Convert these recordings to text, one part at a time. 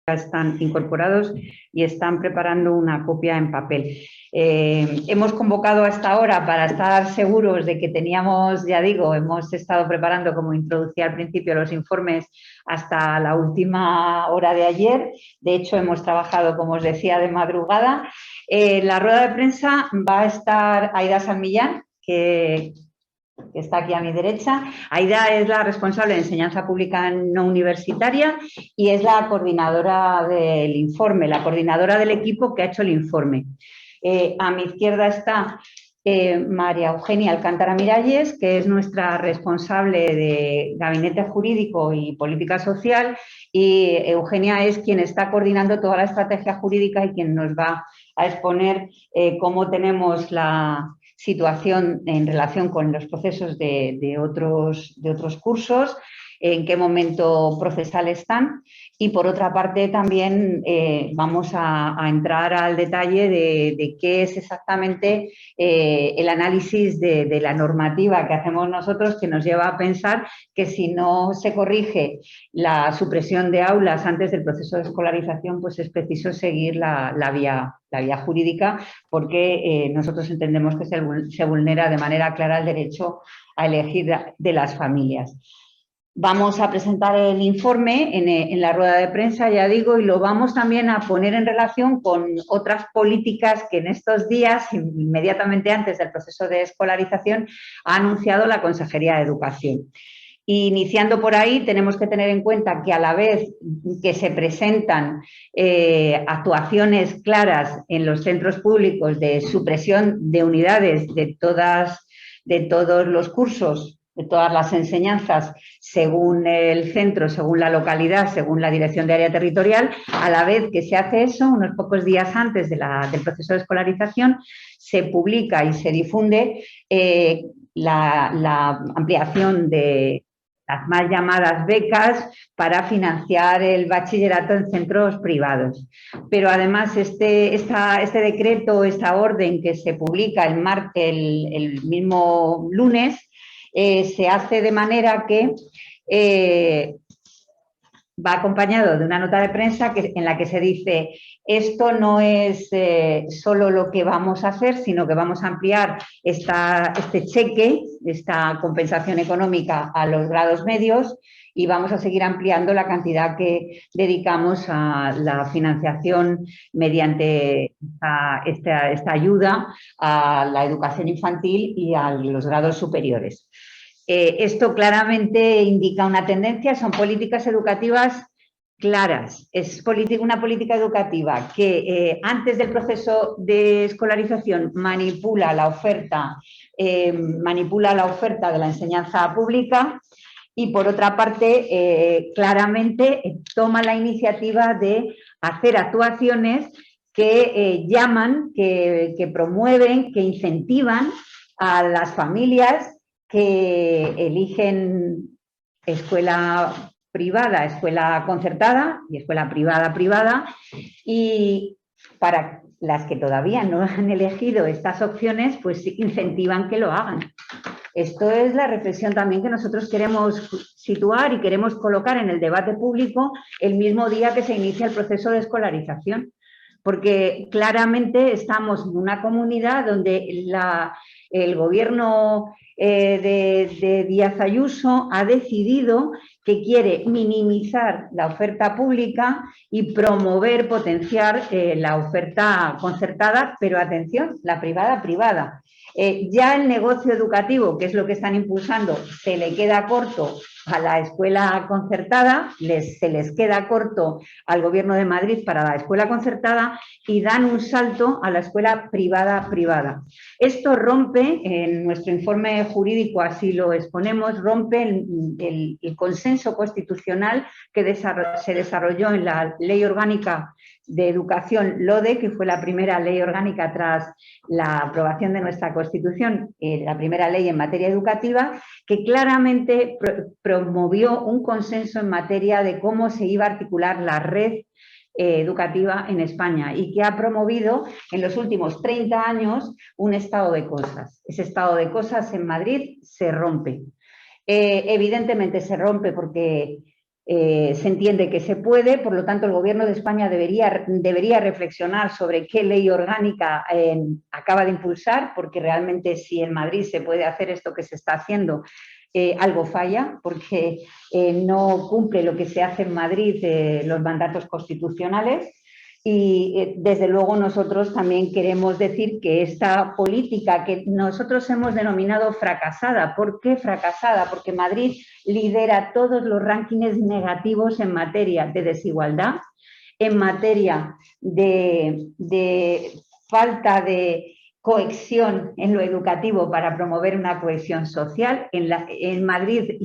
están incorporados y están preparando una copia en papel. Hemos convocado hasta ahora para estar seguros de que teníamos, ya digo, hemos estado preparando, como introducía al principio, los informes hasta la última hora de ayer. De hecho, hemos trabajado, como os decía, de madrugada. La rueda de prensa va a estar Aida San Millán, que está aquí a mi derecha. Aida es la responsable de enseñanza pública no universitaria y es la coordinadora del informe, la coordinadora del equipo que ha hecho el informe. A mi izquierda está María Eugenia Alcántara Miralles, que es nuestra responsable de Gabinete Jurídico y Política Social, y Eugenia es quien está coordinando toda la estrategia jurídica y quien nos va a exponer cómo tenemos la situación en relación con los procesos de otros cursos, en qué momento procesal están. Y por otra parte también vamos a entrar al detalle de qué es exactamente el análisis de la normativa que hacemos nosotros, que nos lleva a pensar que si no se corrige la supresión de aulas antes del proceso de escolarización, pues es preciso seguir la vía jurídica, porque nosotros entendemos que se vulnera de manera clara el derecho a elegir de las familias. Vamos a presentar el informe en la rueda de prensa, ya digo, y lo vamos también a poner en relación con otras políticas que en estos días, inmediatamente antes del proceso de escolarización, ha anunciado la Consejería de Educación. Iniciando por ahí, tenemos que tener en cuenta que a la vez que se presentan actuaciones claras en los centros públicos de supresión de unidades de todos los cursos, de todas las enseñanzas, según el centro, según la localidad, según la dirección de área territorial, a la vez que se hace eso, unos pocos días antes del proceso de escolarización, se publica y se difunde la ampliación de las mal llamadas becas para financiar el bachillerato en centros privados. Pero además este decreto, esta orden que se publica el mismo lunes, se hace de manera que va acompañado de una nota de prensa en la que se dice: esto no es solo lo que vamos a hacer, sino que vamos a ampliar este cheque, esta compensación económica a los grados medios, y vamos a seguir ampliando la cantidad que dedicamos a la financiación mediante esta ayuda a la educación infantil y a los grados superiores. Esto claramente indica una tendencia, son políticas educativas claras. Es una política educativa que antes del proceso de escolarización manipula la oferta de la enseñanza pública, y por otra parte claramente toma la iniciativa de hacer actuaciones que llaman, que promueven, que incentivan a las familias que eligen escuela privada, escuela concertada y escuela privada, y para las que todavía no han elegido estas opciones, pues incentivan que lo hagan. Esto es la reflexión también que nosotros queremos situar y queremos colocar en el debate público el mismo día que se inicia el proceso de escolarización, porque claramente estamos en una comunidad donde el gobierno de Díaz Ayuso ha decidido que quiere minimizar la oferta pública y promover, potenciar la oferta concertada, pero atención, la privada. Ya el negocio educativo, que es lo que están impulsando, se le queda corto a la escuela concertada, se les queda corto al Gobierno de Madrid para la escuela concertada, y dan un salto a la escuela privada. Esto rompe, en nuestro informe jurídico así lo exponemos, rompe el consenso constitucional que se desarrolló en la Ley Orgánica de Educación, LODE, que fue la primera ley orgánica tras la aprobación de nuestra Constitución, la primera ley en materia educativa, que claramente promovió un consenso en materia de cómo se iba a articular la red educativa en España, y que ha promovido en los últimos 30 años un estado de cosas. Ese estado de cosas en Madrid se rompe. Evidentemente se rompe porque Se entiende que se puede, por lo tanto el Gobierno de España debería reflexionar sobre qué ley orgánica acaba de impulsar, porque realmente si en Madrid se puede hacer esto que se está haciendo, algo falla, porque no cumple lo que se hace en Madrid, los mandatos constitucionales. Y desde luego nosotros también queremos decir que esta política que nosotros hemos denominado fracasada. ¿Por qué fracasada? Porque Madrid lidera todos los rankings negativos en materia de desigualdad, en materia de falta de cohesión en lo educativo para promover una cohesión social. En Madrid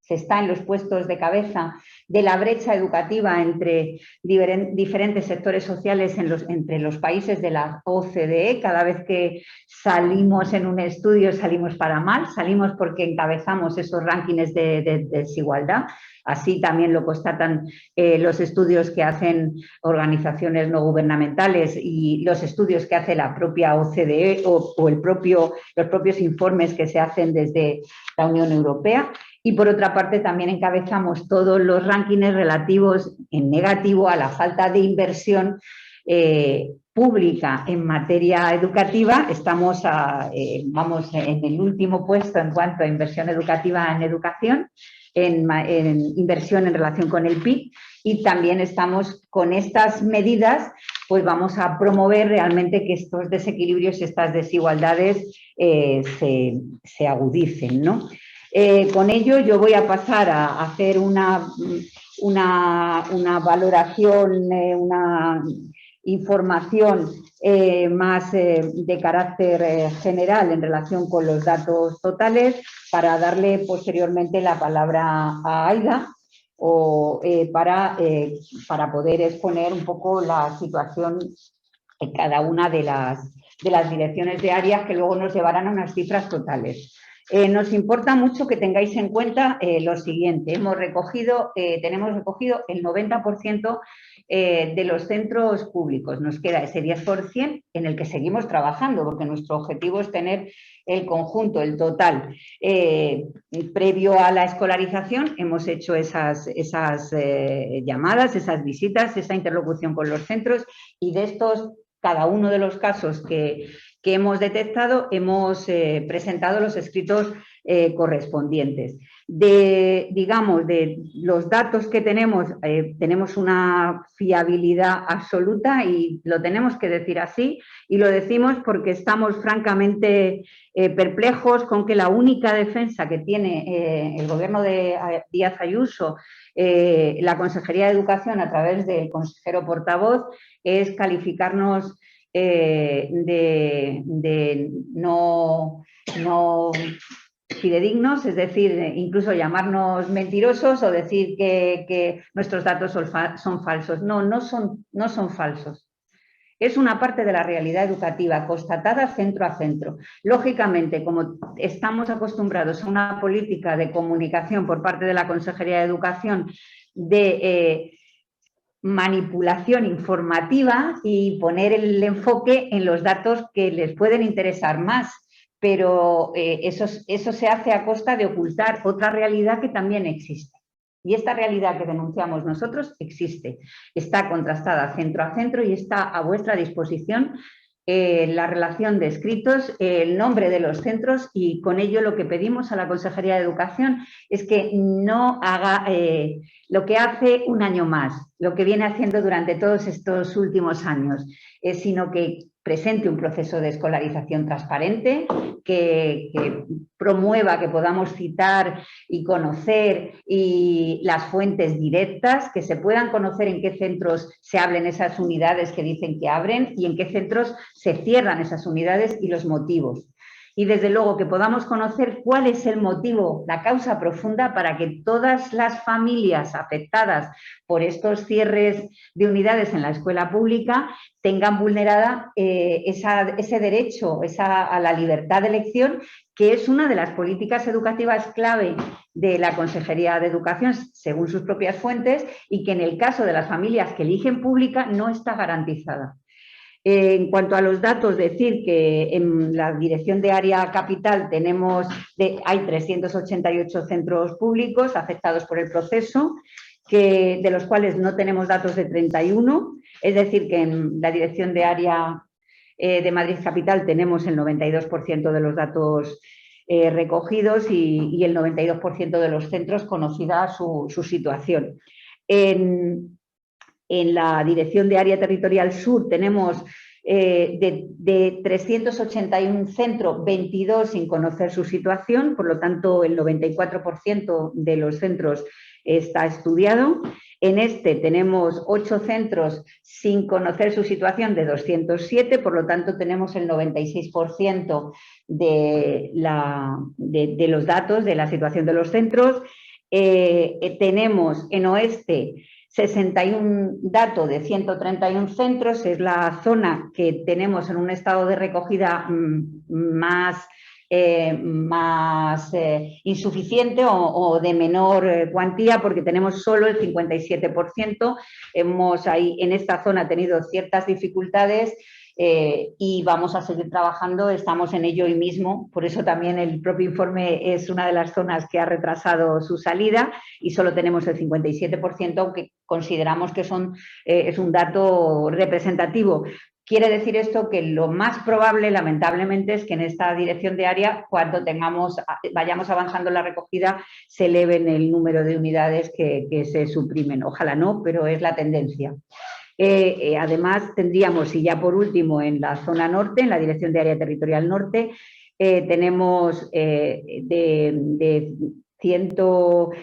se está en los puestos de cabeza de la brecha educativa entre diferentes sectores sociales entre los países de la OCDE. Cada vez que salimos en un estudio salimos para mal, salimos porque encabezamos esos rankings de desigualdad. Así también lo constatan los estudios que hacen organizaciones no gubernamentales y los estudios que hace la propia OCDE o los propios informes que se hacen desde la Unión Europea. Y por otra parte también encabezamos todos los rankings relativos en negativo a la falta de inversión pública en materia educativa. Vamos en el último puesto en cuanto a inversión educativa en educación, en inversión en relación con el PIB, y también estamos con estas medidas, pues vamos a promover realmente que estos desequilibrios y estas desigualdades se agudicen, ¿no? Con ello yo voy a pasar a hacer una valoración, una información más de carácter general en relación con los datos totales, para darle posteriormente la palabra a Aida para poder exponer un poco la situación en cada una de las direcciones de áreas, que luego nos llevarán a unas cifras totales. Nos importa mucho que tengáis en cuenta lo siguiente. Tenemos recogido el 90% de los centros públicos. Nos queda ese 10% en el que seguimos trabajando, porque nuestro objetivo es tener el conjunto, el total. Previo a la escolarización hemos hecho esas llamadas, esas visitas, esa interlocución con los centros, y de estos, cada uno de los casos que hemos detectado, hemos presentado los escritos correspondientes. De los datos que tenemos una fiabilidad absoluta, y lo tenemos que decir así, y lo decimos porque estamos francamente perplejos con que la única defensa que tiene el gobierno de Díaz Ayuso, la Consejería de Educación a través del consejero portavoz, es calificarnos de no fidedignos, es decir, incluso llamarnos mentirosos o decir que nuestros datos son falsos. No son falsos. Es una parte de la realidad educativa constatada centro a centro. Lógicamente, como estamos acostumbrados a una política de comunicación por parte de la Consejería de Educación de manipulación informativa y poner el enfoque en los datos que les pueden interesar más, pero eso se hace a costa de ocultar otra realidad que también existe. Y esta realidad que denunciamos nosotros existe, está contrastada centro a centro y está a vuestra disposición la relación de escritos, el nombre de los centros, y con ello lo que pedimos a la Consejería de Educación es que no haga lo que hace un año más, lo que viene haciendo durante todos estos últimos años, sino que presente un proceso de escolarización transparente, que promueva que podamos citar y conocer las fuentes directas, que se puedan conocer en qué centros se abren esas unidades que dicen que abren y en qué centros se cierran esas unidades y los motivos. Y desde luego que podamos conocer cuál es el motivo, la causa profunda, para que todas las familias afectadas por estos cierres de unidades en la escuela pública tengan vulnerada ese derecho a la libertad de elección, que es una de las políticas educativas clave de la Consejería de Educación, según sus propias fuentes, y que en el caso de las familias que eligen pública no está garantizada. En cuanto a los datos, decir que en la Dirección de Área Capital hay 388 centros públicos afectados por el proceso, de los cuales no tenemos datos de 31, es decir, que en la Dirección de Área de Madrid Capital tenemos el 92% de los datos recogidos y el 92% de los centros conocida su situación. En la Dirección de Área Territorial Sur tenemos de 381 centros, 22 sin conocer su situación, por lo tanto el 94% de los centros está estudiado. En este tenemos 8 centros sin conocer su situación de 207, por lo tanto tenemos el 96% de los datos de la situación de los centros. Tenemos en oeste 61 datos de 131 centros, es la zona que tenemos en un estado de recogida más insuficiente o de menor cuantía, porque tenemos solo el 57%. Hemos ahí en esta zona tenido ciertas dificultades y vamos a seguir trabajando, estamos en ello hoy mismo, por eso también el propio informe es una de las zonas que ha retrasado su salida y solo tenemos el 57%, aunque consideramos que es un dato representativo. Quiere decir esto que lo más probable, lamentablemente, es que en esta dirección de área, cuando vayamos avanzando en la recogida, se eleven el número de unidades que se suprimen. Ojalá no, pero es la tendencia. Además, tendríamos, y ya por último, en la zona norte, en la Dirección de Área Territorial Norte, tenemos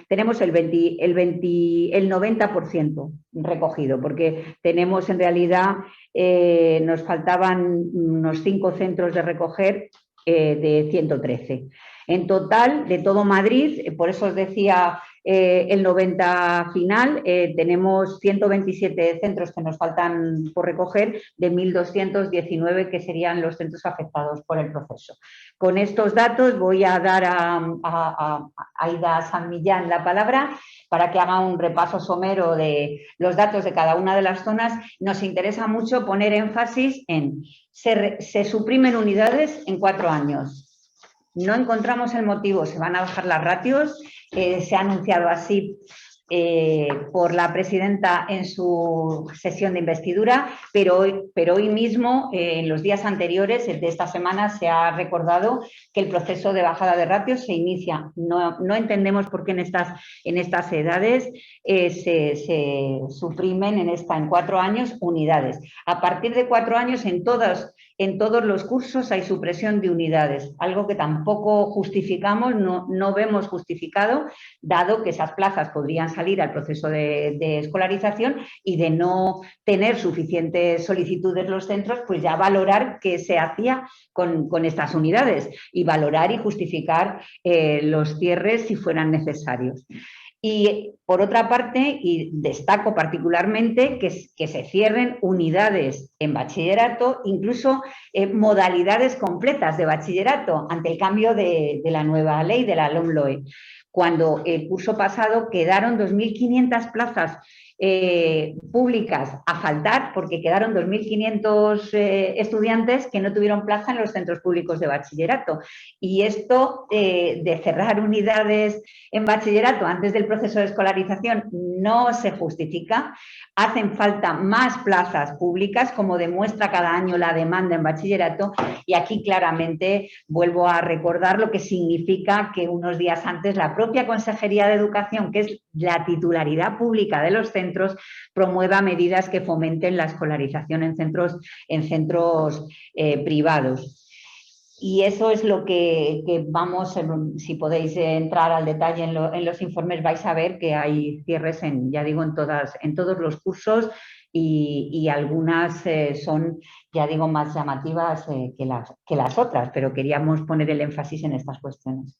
tenemos el 90% recogido, porque tenemos en realidad, nos faltaban unos 5 centros de recoger de 113. En total, de todo Madrid, por eso os decía el 90 final, tenemos 127 centros que nos faltan por recoger de 1.219 que serían los centros afectados por el proceso. Con estos datos voy a dar a Aida San Millán la palabra para que haga un repaso somero de los datos de cada una de las zonas. Nos interesa mucho poner énfasis en se suprimen unidades en 4 años. No encontramos el motivo, se van a bajar las ratios, se ha anunciado así por la presidenta en su sesión de investidura, pero hoy mismo, en los días anteriores de esta semana, se ha recordado que el proceso de bajada de ratios se inicia. No entendemos por qué en estas edades se suprimen en 4 años unidades. A partir de 4 años en todos los cursos hay supresión de unidades, algo que tampoco justificamos, no vemos justificado, dado que esas plazas podrían salir al proceso de escolarización y de no tener suficientes solicitudes los centros, pues ya valorar qué se hacía con estas unidades y valorar y justificar los cierres si fueran necesarios. Y por otra parte, y destaco particularmente que se cierren unidades en bachillerato, incluso modalidades completas de bachillerato ante el cambio de la nueva ley, de la LOMLOE. Cuando el curso pasado quedaron 2.500 plazas públicas a faltar, porque quedaron 2.500 estudiantes que no tuvieron plaza en los centros públicos de bachillerato. Y esto de cerrar unidades en bachillerato antes del proceso de escolarización no se justifica. Hacen falta más plazas públicas, como demuestra cada año la demanda en bachillerato, y aquí claramente vuelvo a recordar lo que significa que unos días antes la propia Consejería de Educación, que es la titularidad pública de los centros, promueva medidas que fomenten la escolarización en centros privados. Y eso es lo que vamos, si podéis entrar al detalle en los informes, vais a ver que hay cierres en todos los cursos y algunas son, ya digo, más llamativas que las otras, pero queríamos poner el énfasis en estas cuestiones.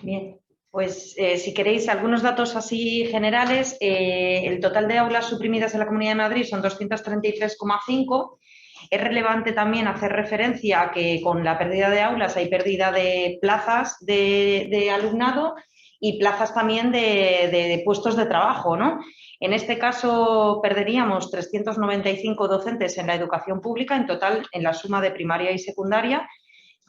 Bien, pues si queréis algunos datos así generales, el total de aulas suprimidas en la Comunidad de Madrid son 233,5. Es relevante también hacer referencia a que con la pérdida de aulas hay pérdida de plazas de alumnado y plazas también de puestos de trabajo, ¿no? En este caso perderíamos 395 docentes en la educación pública, en total en la suma de primaria y secundaria,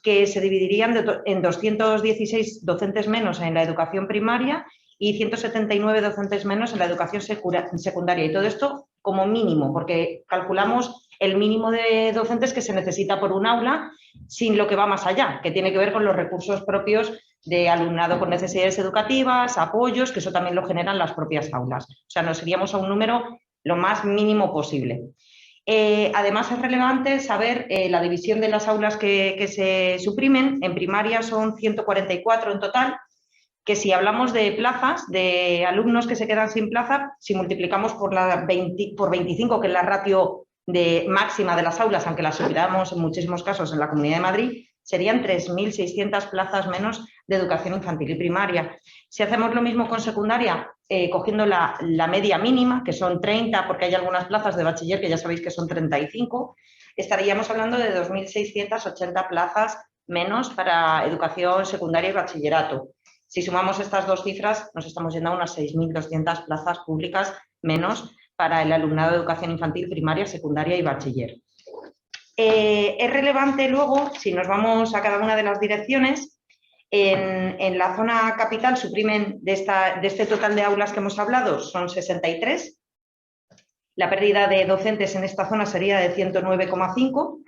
que se dividirían en 216 docentes menos en la educación primaria y 179 docentes menos en la educación secundaria. Y todo esto como mínimo, porque calculamos el mínimo de docentes que se necesita por un aula, sin lo que va más allá, que tiene que ver con los recursos propios de alumnado con necesidades educativas, apoyos, que eso también lo generan las propias aulas. O sea, nos iríamos a un número lo más mínimo posible. Además, es relevante saber la división de las aulas que se suprimen. En primaria son 144 en total, que si hablamos de plazas, de alumnos que se quedan sin plaza, si multiplicamos por 25, que es la ratio máxima de las aulas, aunque las superamos en muchísimos casos en la Comunidad de Madrid, serían 3.600 plazas menos de educación infantil y primaria. Si hacemos lo mismo con secundaria, cogiendo la media mínima, que son 30, porque hay algunas plazas de bachiller que ya sabéis que son 35, estaríamos hablando de 2.680 plazas menos para educación secundaria y bachillerato. Si sumamos estas dos cifras, nos estamos yendo a unas 6.200 plazas públicas menos para el alumnado de educación infantil, primaria, secundaria y bachiller. Es relevante luego, si nos vamos a cada una de las direcciones, en la zona capital suprimen de este total de aulas que hemos hablado, son 63. La pérdida de docentes en esta zona sería de 109,5.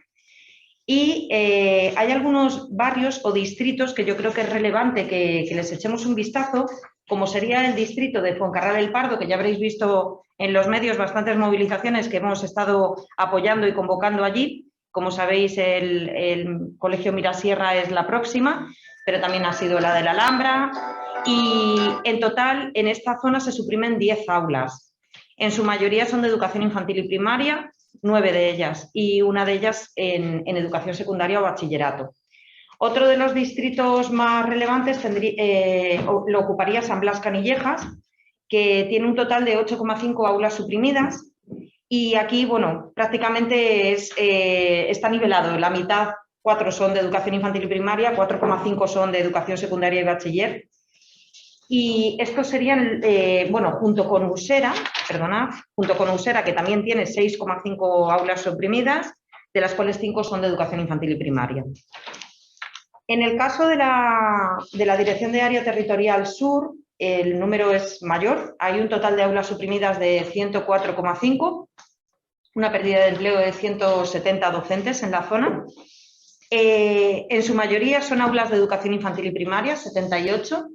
Y hay algunos barrios o distritos que yo creo que es relevante que les echemos un vistazo, como sería el distrito de Fuencarral el Pardo, que ya habréis visto en los medios bastantes movilizaciones que hemos estado apoyando y convocando allí. Como sabéis, el Colegio Mirasierra es la próxima, pero también ha sido la de la Alhambra. Y en total, en esta zona se suprimen 10 aulas. En su mayoría son de educación infantil y primaria, 9 de ellas, y una de ellas en educación secundaria o bachillerato. Otro de los distritos más relevantes lo ocuparía San Blas Canillejas, que tiene un total de 8,5 aulas suprimidas, y aquí, bueno, prácticamente está nivelado. La mitad, 4 son de educación infantil y primaria, 4,5 son de educación secundaria y bachiller. Y estos serían, junto con Usera, que también tiene 6,5 aulas suprimidas, de las cuales 5 son de educación infantil y primaria. En el caso de la Dirección de Área Territorial Sur, el número es mayor. Hay un total de aulas suprimidas de 104,5, una pérdida de empleo de 170 docentes en la zona. En su mayoría son aulas de educación infantil y primaria, 78,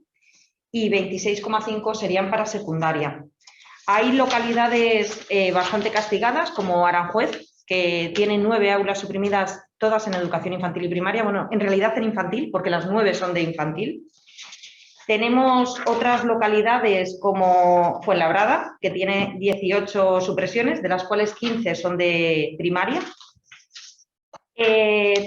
y 26,5 serían para secundaria. Hay localidades bastante castigadas, como Aranjuez, que tiene 9 aulas suprimidas, todas en educación infantil y primaria. Bueno, en realidad en infantil, porque las 9 son de infantil. Tenemos otras localidades como Fuenlabrada, que tiene 18 supresiones, de las cuales 15 son de primaria.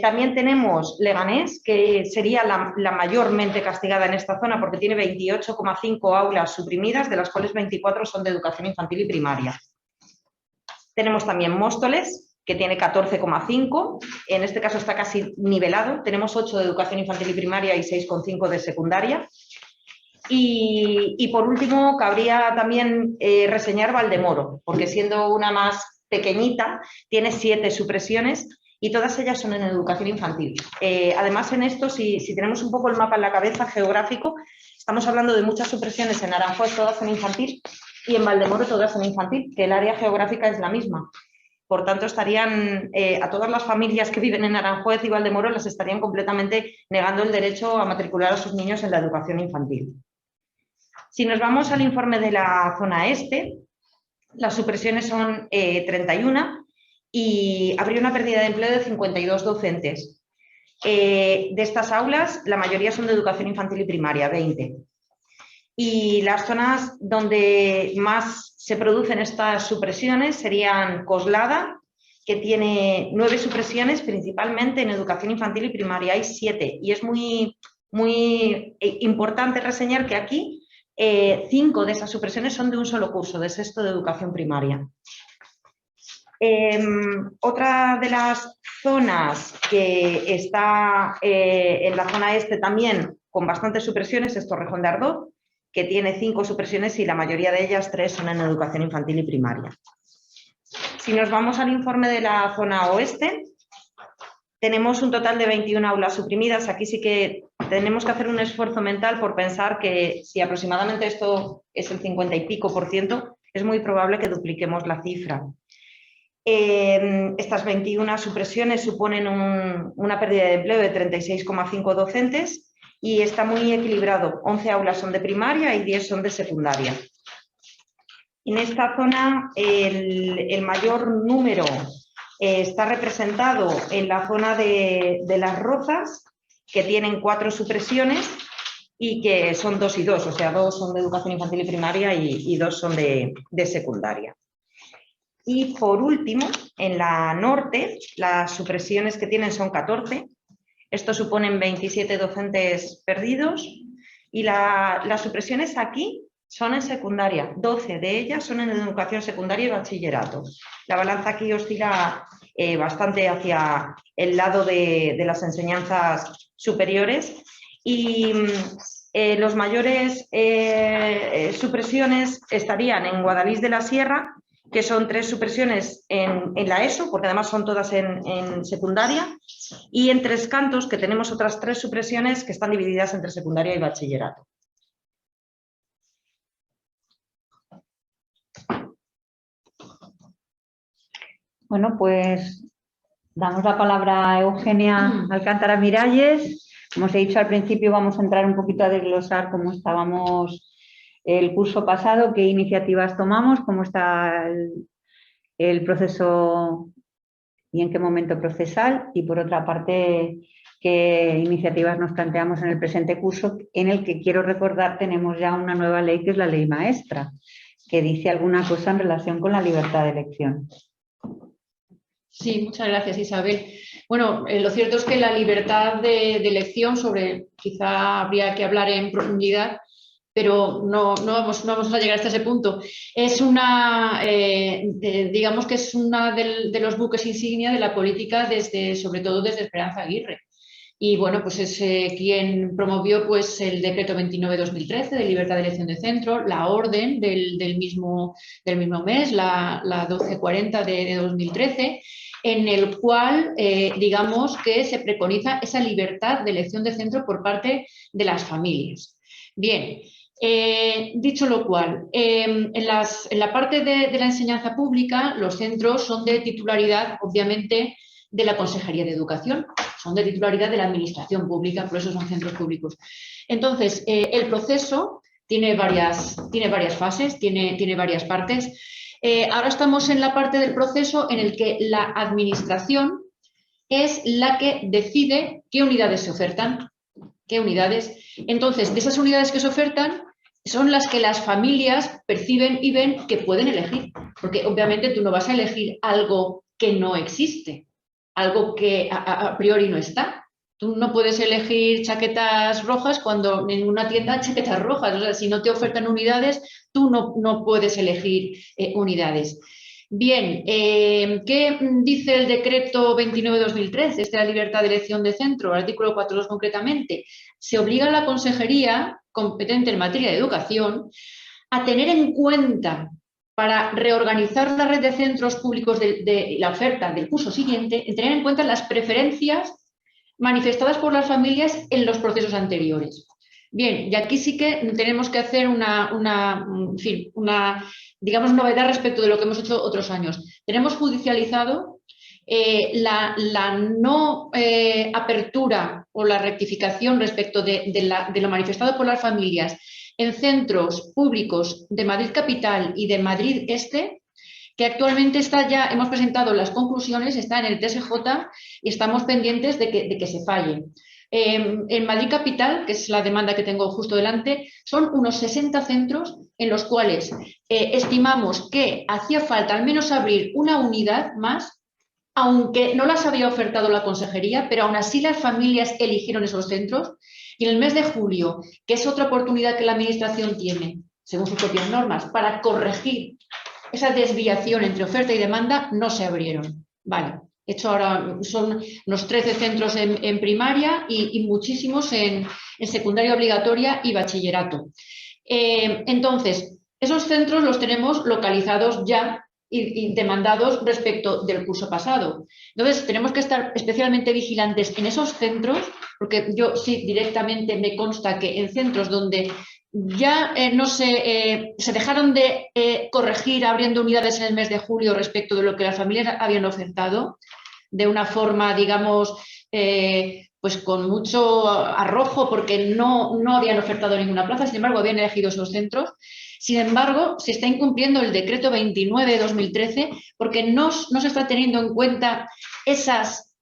También tenemos Leganés, que sería la mayormente castigada en esta zona porque tiene 28,5 aulas suprimidas, de las cuales 24 son de educación infantil y primaria. Tenemos también Móstoles, que tiene 14,5, en este caso está casi nivelado. Tenemos 8 de educación infantil y primaria y 6,5 de secundaria. Y por último, cabría también reseñar Valdemoro, porque siendo una más pequeñita, tiene 7 supresiones y todas ellas son en educación infantil. Además, en esto, si tenemos un poco el mapa en la cabeza geográfico, estamos hablando de muchas supresiones en Aranjuez, todas en infantil, y en Valdemoro todas en infantil, que el área geográfica es la misma. Por tanto, estarían a todas las familias que viven en Aranjuez y Valdemoro les estarían completamente negando el derecho a matricular a sus niños en la educación infantil. Si nos vamos al informe de la zona este, las supresiones son 31 y habría una pérdida de empleo de 52 docentes. De estas aulas, la mayoría son de educación infantil y primaria, 20. Y las zonas donde más se producen estas supresiones serían Coslada, que tiene 9 supresiones, principalmente en educación infantil y primaria, hay 7. Y es muy importante reseñar que aquí 5 de esas supresiones son de un solo curso, de sexto de educación primaria. Otra de las zonas que está en la zona este también con bastantes supresiones es Torrejón de Ardoz, que tiene 5 supresiones y la mayoría de ellas 3 son en educación infantil y primaria. Si nos vamos al informe de la zona oeste, tenemos un total de 21 aulas suprimidas. Aquí sí que tenemos que hacer un esfuerzo mental por pensar que si aproximadamente esto es el 50 y pico %, es muy probable que dupliquemos la cifra. Estas 21 supresiones suponen una pérdida de empleo de 36,5 docentes y está muy equilibrado. 11 aulas son de primaria y 10 son de secundaria. En esta zona el mayor número está representado en la zona de Las Rozas, que tienen 4 supresiones y que son 2 y 2, o sea, 2 son de educación infantil y primaria y 2 son de secundaria. Y por último, en la norte, las supresiones que tienen son 14. Estos suponen 27 docentes perdidos y las supresiones aquí son en secundaria. 12 de ellas son en educación secundaria y bachillerato. La balanza aquí oscila bastante hacia el lado de las enseñanzas superiores y los mayores supresiones estarían en Guadalís de la Sierra, que son 3 supresiones en la ESO, porque además son todas en secundaria, y en Tres Cantos, que tenemos otras 3 supresiones que están divididas entre secundaria y bachillerato. Bueno, pues damos la palabra a Eugenia Alcántara Miralles. Como os he dicho al principio, vamos a entrar un poquito a desglosar cómo estábamos el curso pasado, qué iniciativas tomamos, cómo está el proceso y en qué momento procesal, y por otra parte, qué iniciativas nos planteamos en el presente curso, en el que quiero recordar tenemos ya una nueva ley, que es la ley maestra, que dice alguna cosa en relación con la libertad de elección. Sí, muchas gracias, Isabel. Bueno, lo cierto es que la libertad de elección, quizá habría que hablar en profundidad, pero no vamos a llegar hasta ese punto. Es digamos que es una de los buques insignia de la política, sobre todo desde Esperanza Aguirre. Y bueno, pues es quien promovió pues, el decreto 29/2013 de libertad de elección de centro, la orden del mismo mes, la 1240 de 2013, en el cual digamos que se preconiza esa libertad de elección de centro por parte de las familias. Bien, dicho lo cual, en la parte de la enseñanza pública, los centros son de titularidad, obviamente, de la Consejería de Educación, son de titularidad de la Administración Pública, por eso son centros públicos. Entonces, el proceso tiene varias fases, tiene varias partes. Ahora estamos en la parte del proceso en el que la Administración es la que decide qué unidades se ofertan, qué unidades. Entonces, de esas unidades que se ofertan, son las que las familias perciben y ven que pueden elegir, porque obviamente tú no vas a elegir algo que no existe, algo que a priori no está. Tú no puedes elegir chaquetas rojas cuando en una tienda hay chaquetas rojas. O sea, si no te ofertan unidades, tú no puedes elegir unidades. Bien, ¿qué dice el decreto 29/2013, de la libertad de elección de centro, artículo 4.2 concretamente? Se obliga a la consejería competente en materia de educación a tener en cuenta, para reorganizar la red de centros públicos de la oferta del curso siguiente, tener en cuenta las preferencias manifestadas por las familias en los procesos anteriores. Bien, y aquí sí que tenemos que hacer una novedad respecto de lo que hemos hecho otros años. Tenemos judicializado la no apertura o la rectificación respecto de lo manifestado por las familias en centros públicos de Madrid Capital y de Madrid Este, que actualmente hemos presentado las conclusiones, está en el TSJ y estamos pendientes de que se falle. En Madrid Capital, que es la demanda que tengo justo delante, son unos 60 centros en los cuales estimamos que hacía falta al menos abrir una unidad más, aunque no las había ofertado la consejería, pero aún así las familias eligieron esos centros. Y en el mes de julio, que es otra oportunidad que la Administración tiene, según sus propias normas, para corregir esa desviación entre oferta y demanda, no se abrieron. Vale, hecho ahora son unos 13 centros en primaria y muchísimos en secundaria obligatoria y bachillerato. Entonces, esos centros los tenemos localizados ya y demandados respecto del curso pasado. Entonces, tenemos que estar especialmente vigilantes en esos centros, porque yo sí directamente me consta que en centros donde ya se dejaron de corregir abriendo unidades en el mes de julio respecto de lo que las familias habían ofertado, de una forma, digamos, pues con mucho arrojo, porque no habían ofertado ninguna plaza, sin embargo, habían elegido esos centros. Sin embargo, se está incumpliendo el decreto 29 de 2013 porque no se está teniendo en cuenta esas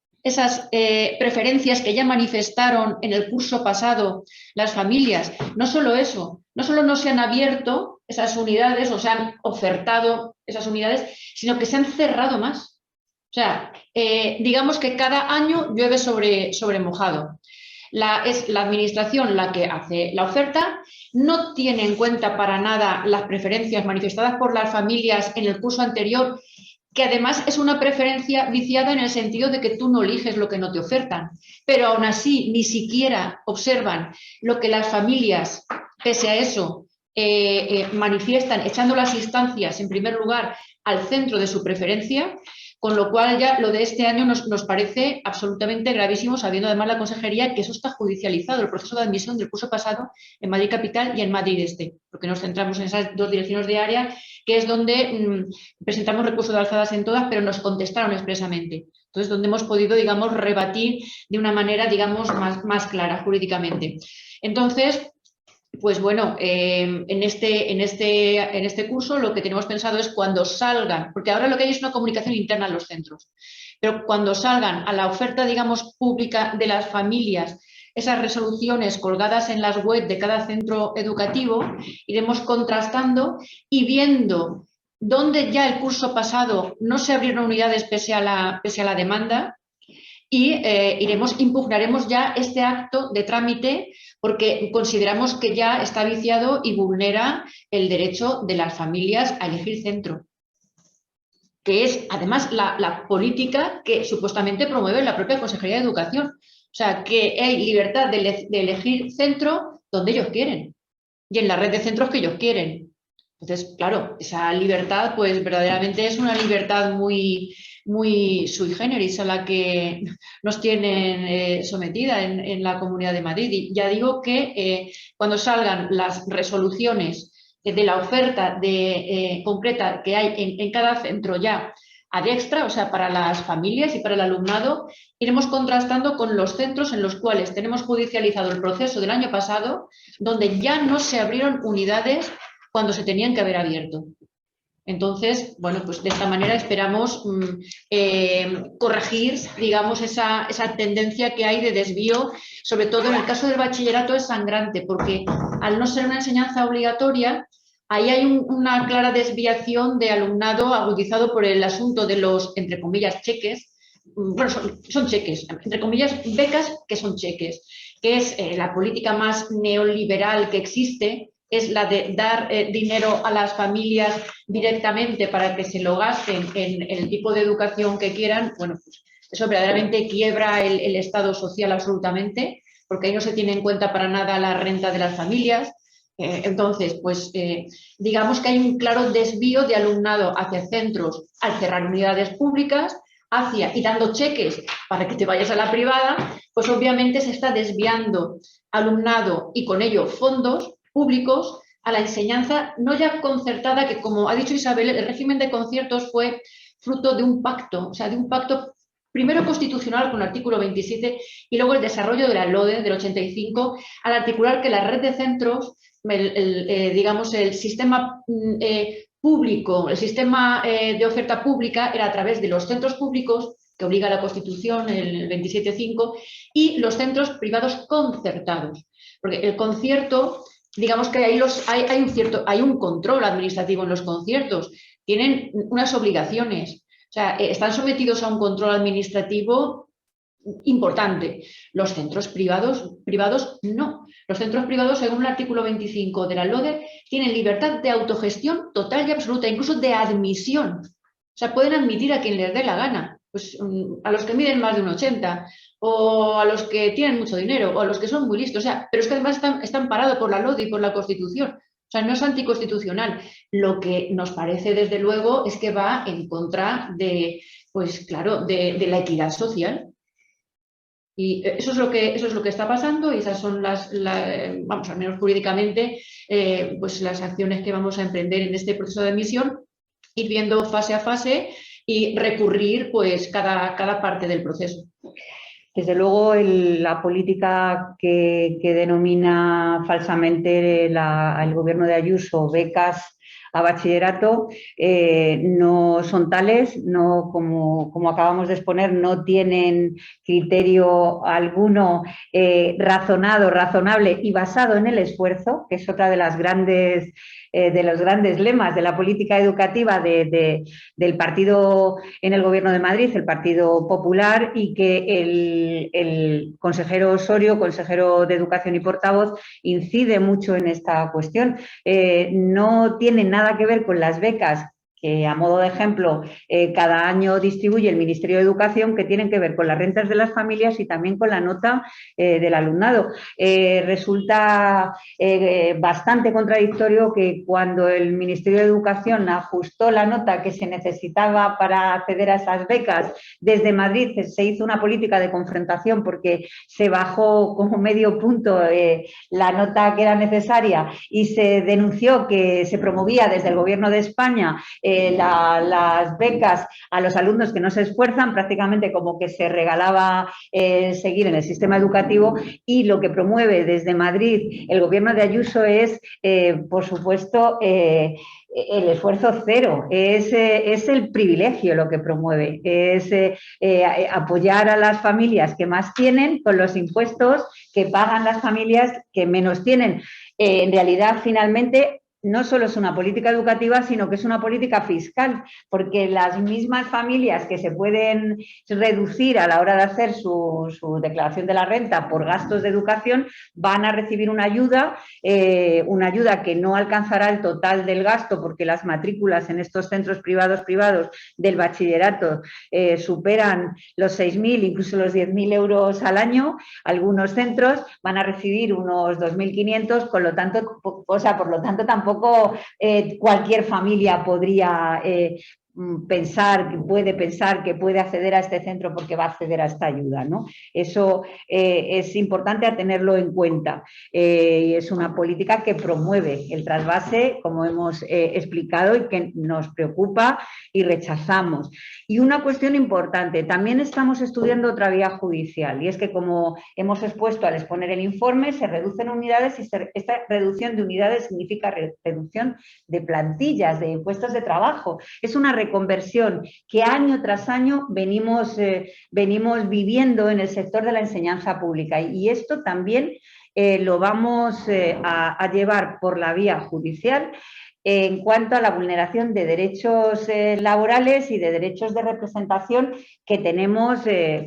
preferencias que ya manifestaron en el curso pasado las familias. No solo eso, no solo no se han abierto esas unidades o se han ofertado esas unidades, sino que se han cerrado más. O sea, digamos que cada año llueve sobre mojado. Es la administración la que hace la oferta, no tiene en cuenta para nada las preferencias manifestadas por las familias en el curso anterior, que además es una preferencia viciada en el sentido de que tú no eliges lo que no te ofertan, pero aún así ni siquiera observan lo que las familias, pese a eso, manifiestan, echando las instancias en primer lugar al centro de su preferencia. Con lo cual ya lo de este año nos parece absolutamente gravísimo, sabiendo además la consejería que eso está judicializado, el proceso de admisión del curso pasado en Madrid Capital y en Madrid Este, porque nos centramos en esas dos direcciones de área, que es donde presentamos recursos de alzadas en todas, pero nos contestaron expresamente. Entonces, donde hemos podido, digamos, rebatir de una manera, digamos, más clara jurídicamente. Entonces, pues bueno, en este curso lo que tenemos pensado es cuando salgan, porque ahora lo que hay es una comunicación interna en los centros, pero cuando salgan a la oferta, digamos, pública de las familias, esas resoluciones colgadas en las webs de cada centro educativo, iremos contrastando y viendo dónde ya el curso pasado no se abrieron unidades pese a la demanda, y impugnaremos ya este acto de trámite porque consideramos que ya está viciado y vulnera el derecho de las familias a elegir centro, que es además la política que supuestamente promueve la propia Consejería de Educación. O sea, que hay libertad de elegir centro donde ellos quieren y en la red de centros que ellos quieren. Entonces, claro, esa libertad pues verdaderamente es una libertad muy sui generis a la que nos tienen sometida en la Comunidad de Madrid. Y ya digo que cuando salgan las resoluciones de la oferta concreta que hay en cada centro ya ad extra, o sea, para las familias y para el alumnado, iremos contrastando con los centros en los cuales tenemos judicializado el proceso del año pasado, donde ya no se abrieron unidades cuando se tenían que haber abierto. Entonces, bueno, pues de esta manera esperamos corregir, digamos, esa tendencia que hay de desvío, sobre todo en el caso del bachillerato es sangrante, porque al no ser una enseñanza obligatoria, ahí hay una clara desviación de alumnado agudizado por el asunto de los, entre comillas, cheques. Bueno, son cheques, entre comillas, becas que son cheques, que es la política más neoliberal que existe, es la de dar dinero a las familias directamente para que se lo gasten en el tipo de educación que quieran. Bueno, pues eso verdaderamente quiebra el Estado social absolutamente, porque ahí no se tiene en cuenta para nada la renta de las familias. Entonces, pues digamos que hay un claro desvío de alumnado hacia centros al cerrar unidades públicas, y dando cheques para que te vayas a la privada, pues obviamente se está desviando alumnado y con ello fondos públicos a la enseñanza no ya concertada, que como ha dicho Isabel, el régimen de conciertos fue fruto de un pacto, o sea, de un pacto primero constitucional con el artículo 27 y luego el desarrollo de la LODE del 85 al articular que la red de centros, digamos, el sistema público, el sistema de oferta pública era a través de los centros públicos que obliga la Constitución, el 27.5, y los centros privados concertados. Porque el concierto, digamos que hay un control administrativo en los conciertos, tienen unas obligaciones, o sea, están sometidos a un control administrativo importante. Los centros privados no. Los centros privados, según el artículo 25 de la LODE, tienen libertad de autogestión total y absoluta, incluso de admisión. O sea, pueden admitir a quien les dé la gana, pues a los que miden más de un 80, o a los que tienen mucho dinero, o a los que son muy listos. O sea, pero es que además están parados por la LODE y por la Constitución. O sea, no es anticonstitucional. Lo que nos parece, desde luego, es que va en contra de, pues claro, de la equidad social. Y eso es lo que está pasando y esas son vamos, al menos jurídicamente, pues las acciones que vamos a emprender en este proceso de admisión, ir viendo fase a fase y recurrir pues cada parte del proceso. Desde luego, la política que denomina falsamente el gobierno de Ayuso becas a bachillerato no son tales, no, como acabamos de exponer, no tienen criterio alguno razonable y basado en el esfuerzo, que es otra de las de los grandes lemas de la política educativa del partido en el Gobierno de Madrid, el Partido Popular, y que el consejero Osorio, consejero de Educación y portavoz, incide mucho en esta cuestión. No tiene nada que ver con las becas que, a modo de ejemplo, cada año distribuye el Ministerio de Educación, que tienen que ver con las rentas de las familias y también con la nota del alumnado. Resulta bastante contradictorio que cuando el Ministerio de Educación ajustó la nota que se necesitaba para acceder a esas becas, desde Madrid se hizo una política de confrontación porque se bajó como medio punto la nota que era necesaria y se denunció que se promovía desde el Gobierno de España las becas a los alumnos que no se esfuerzan, prácticamente como que se regalaba seguir en el sistema educativo, y lo que promueve desde Madrid el gobierno de Ayuso es, por supuesto, el esfuerzo cero, es el privilegio lo que promueve, es apoyar a las familias que más tienen con los impuestos que pagan las familias que menos tienen. En realidad, finalmente, no solo es una política educativa, sino que es una política fiscal, porque las mismas familias que se pueden reducir a la hora de hacer su declaración de la renta por gastos de educación van a recibir una ayuda que no alcanzará el total del gasto, porque las matrículas en estos centros privados del bachillerato superan los 6.000, incluso los 10.000 euros al año. Algunos centros van a recibir unos 2.500, por lo tanto tampoco cualquier familia podría puede pensar que puede acceder a este centro porque va a acceder a esta ayuda, ¿no? Eso es importante a tenerlo en cuenta. Es una política que promueve el trasvase, como hemos explicado, y que nos preocupa y rechazamos. Y una cuestión importante, también estamos estudiando otra vía judicial, y es que, como hemos expuesto al exponer el informe, se reducen unidades, y esta reducción de unidades significa reducción de plantillas, de puestos de trabajo. Es una reconversión que año tras año venimos viviendo en el sector de la enseñanza pública, y esto también lo vamos a llevar por la vía judicial en cuanto a la vulneración de derechos laborales y de derechos de representación que tenemos,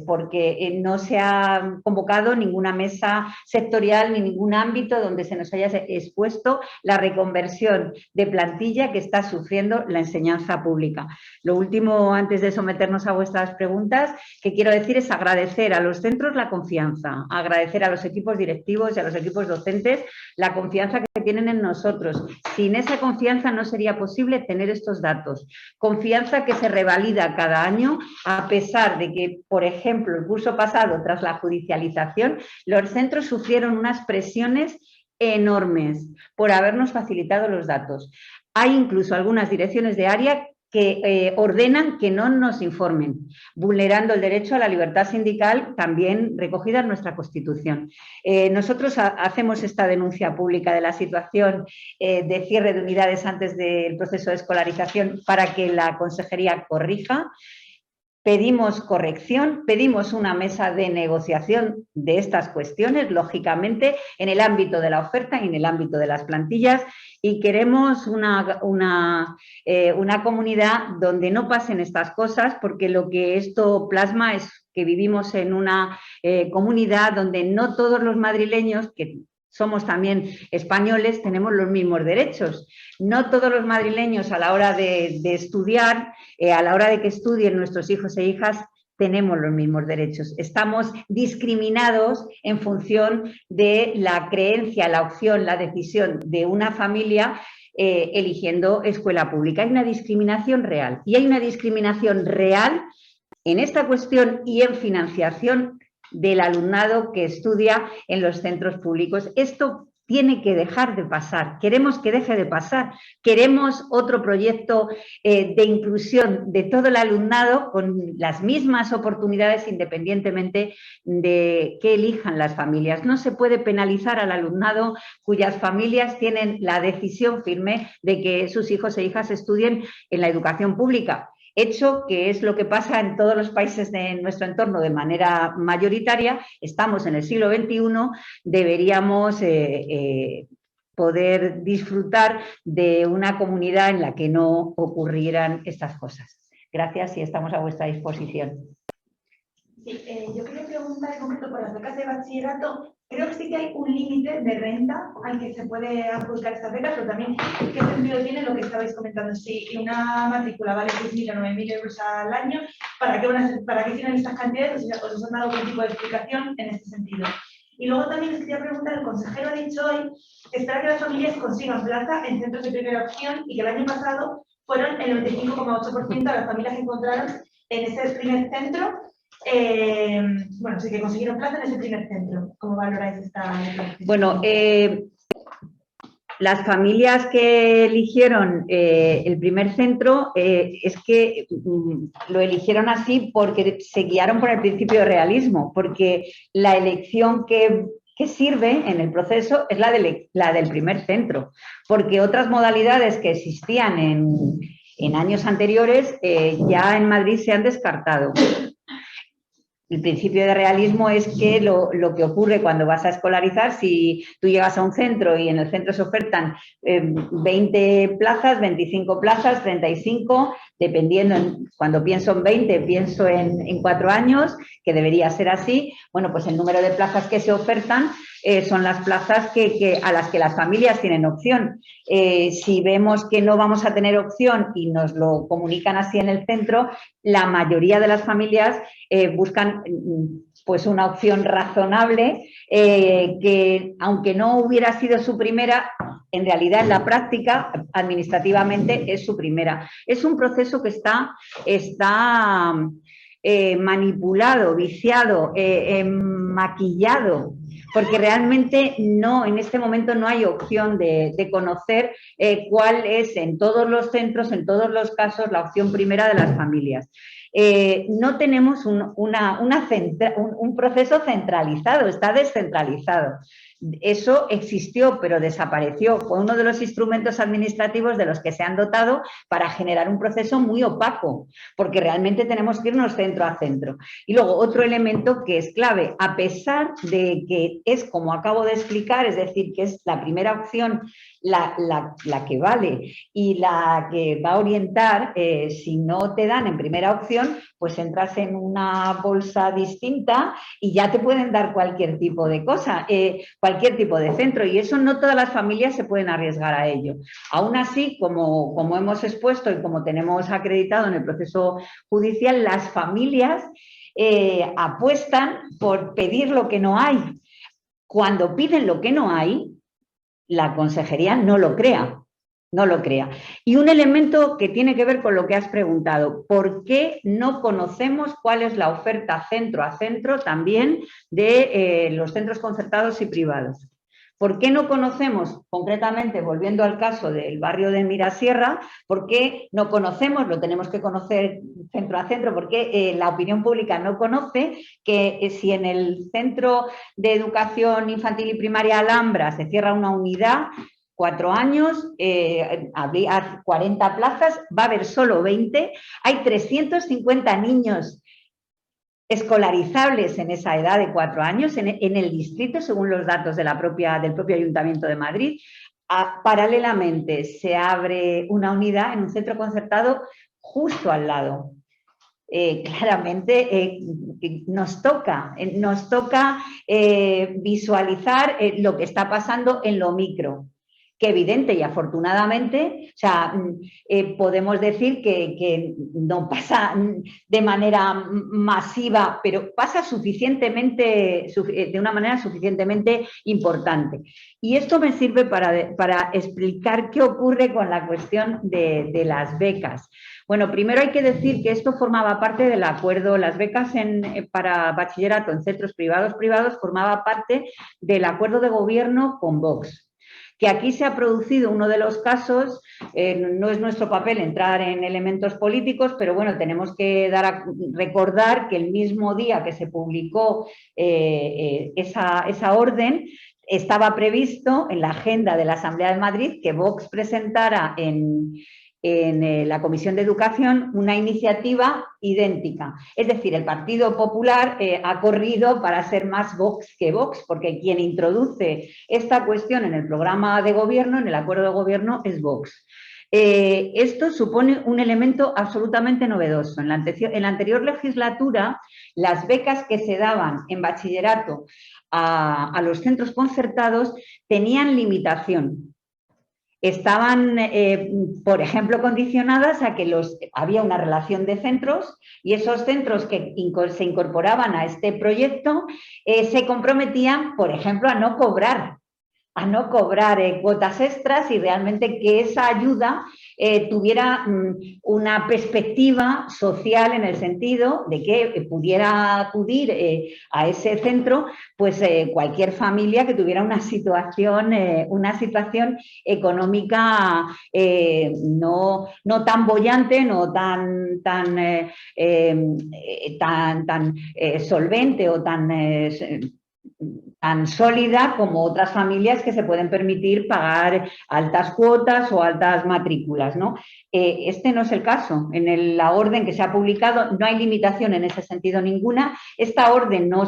porque no se ha convocado ninguna mesa sectorial ni ningún ámbito donde se nos haya expuesto la reconversión de plantilla que está sufriendo la enseñanza pública. Lo último, antes de someternos a vuestras preguntas, que quiero decir es agradecer a los centros la confianza, agradecer a los equipos directivos y a los equipos docentes la confianza que tienen en nosotros. Sin esa confianza no sería posible tener estos datos. Confianza que se revalida cada año, a pesar de que, por ejemplo, el curso pasado, tras la judicialización, los centros sufrieron unas presiones enormes por habernos facilitado los datos. Hay incluso algunas direcciones de área que ordenan que no nos informen, vulnerando el derecho a la libertad sindical, también recogida en nuestra Constitución. Nosotros hacemos esta denuncia pública de la situación de cierre de unidades antes del proceso de escolarización para que la Consejería corrija. Pedimos corrección, pedimos una mesa de negociación de estas cuestiones, lógicamente, en el ámbito de la oferta y en el ámbito de las plantillas, y queremos una comunidad donde no pasen estas cosas, porque lo que esto plasma es que vivimos en una comunidad donde no todos los madrileños, que somos también españoles, tenemos los mismos derechos. No todos los madrileños, a la hora de estudiar, a la hora de que estudien nuestros hijos e hijas, tenemos los mismos derechos. Estamos discriminados en función de la creencia, la opción, la decisión de una familia eligiendo escuela pública. Hay una discriminación real y hay una discriminación real en esta cuestión y en financiación del alumnado que estudia en los centros públicos. Esto tiene que dejar de pasar, queremos que deje de pasar, queremos otro proyecto de inclusión de todo el alumnado con las mismas oportunidades independientemente de qué elijan las familias. No se puede penalizar al alumnado cuyas familias tienen la decisión firme de que sus hijos e hijas estudien en la educación pública. Hecho que es lo que pasa en todos los países de nuestro entorno de manera mayoritaria. Estamos en el siglo XXI, deberíamos poder disfrutar de una comunidad en la que no ocurrieran estas cosas. Gracias y estamos a vuestra disposición. Sí, yo quería preguntar en concreto por las becas de bachillerato. Creo que sí que hay un límite de renta al que se puede adjudicar estas becas, pero también qué sentido tiene lo que estabais comentando. Si una matrícula vale 6.000 o 9.000 euros al año, ¿para qué tienen estas cantidades? ¿Os han dado algún tipo de explicación en este sentido? Y luego también les quería preguntar, el consejero ha dicho hoy que espera que las familias consigan plaza en centros de primera opción y que el año pasado fueron el 95,8% de las familias que encontraron en ese primer centro. Bueno, sí que consiguieron plaza en ese primer centro. ¿Cómo valoráis esta? Bueno, las familias que eligieron el primer centro es que lo eligieron así porque se guiaron por el principio de realismo, porque la elección que sirve en el proceso es la del primer centro, porque otras modalidades que existían en años anteriores ya en Madrid se han descartado. El principio de realismo es que lo que ocurre cuando vas a escolarizar, si tú llegas a un centro y en el centro se ofertan 20 plazas, 25 plazas, 35, dependiendo, cuando pienso en 20, pienso en 4 años, que debería ser así. Bueno, pues el número de plazas que se ofertan son las plazas a las que las familias tienen opción. Si vemos que no vamos a tener opción y nos lo comunican así en el centro, la mayoría de las familias buscan pues una opción razonable que, aunque no hubiera sido su primera, en realidad en la práctica administrativamente es su primera. Es un proceso que está manipulado, viciado, maquillado, porque realmente no, en este momento no hay opción de conocer cuál es en todos los centros, en todos los casos, la opción primera de las familias. No tenemos un proceso centralizado, está descentralizado. Eso existió, pero desapareció. Fue uno de los instrumentos administrativos de los que se han dotado para generar un proceso muy opaco, porque realmente tenemos que irnos centro a centro. Y luego otro elemento que es clave, a pesar de que es como acabo de explicar, es decir, que es la primera opción la que vale y la que va a orientar, si no te dan en primera opción, pues entras en una bolsa distinta y ya te pueden dar cualquier tipo de cosa, cualquier tipo de centro, y eso no todas las familias se pueden arriesgar a ello. Aún así, como hemos expuesto y como tenemos acreditado en el proceso judicial, las familias apuestan por pedir lo que no hay. Cuando piden lo que no hay, la consejería no lo crea. No lo crea. Y un elemento que tiene que ver con lo que has preguntado, ¿por qué no conocemos cuál es la oferta centro a centro también de los centros concertados y privados? ¿Por qué no conocemos, concretamente, volviendo al caso del barrio de Mirasierra, por qué no conocemos, lo tenemos que conocer centro a centro, porque la opinión pública no conoce que si en el Centro de Educación Infantil y Primaria Alhambra se cierra una unidad, 4 años, habría 40 plazas, va a haber solo 20, hay 350 niños escolarizables en esa edad de 4 años en el distrito, según los datos del propio Ayuntamiento de Madrid. Paralelamente se abre una unidad en un centro concertado justo al lado. Claramente nos toca visualizar lo que está pasando en lo micro. que evidente y afortunadamente, o sea, podemos decir que no pasa de manera masiva, pero pasa suficientemente, de una manera suficientemente importante. Y esto me sirve para explicar qué ocurre con la cuestión de las becas. Bueno, primero hay que decir que esto formaba parte del acuerdo, las becas para bachillerato en centros privados formaba parte del acuerdo de gobierno con Vox. Que aquí se ha producido uno de los casos, no es nuestro papel entrar en elementos políticos, pero bueno, tenemos que recordar que el mismo día que se publicó esa orden, estaba previsto en la agenda de la Asamblea de Madrid que Vox presentara en la Comisión de Educación una iniciativa idéntica. Es decir, el Partido Popular ha corrido para ser más Vox que Vox, porque quien introduce esta cuestión en el programa de gobierno, en el acuerdo de gobierno, es Vox. Esto supone un elemento absolutamente novedoso. En la anterior legislatura, las becas que se daban en bachillerato a los centros concertados tenían limitación. Estaban, por ejemplo, condicionadas a que había una relación de centros y esos centros que se incorporaban a este proyecto se comprometían, por ejemplo, a no cobrar cuotas extras y realmente que esa ayuda tuviera una perspectiva social en el sentido de que pudiera acudir a ese centro pues cualquier familia que tuviera una situación económica no tan boyante, no tan solvente o tan sólida como otras familias que se pueden permitir pagar altas cuotas o altas matrículas, ¿no? Este no es el caso. En la orden que se ha publicado no hay limitación en ese sentido ninguna. Esta orden no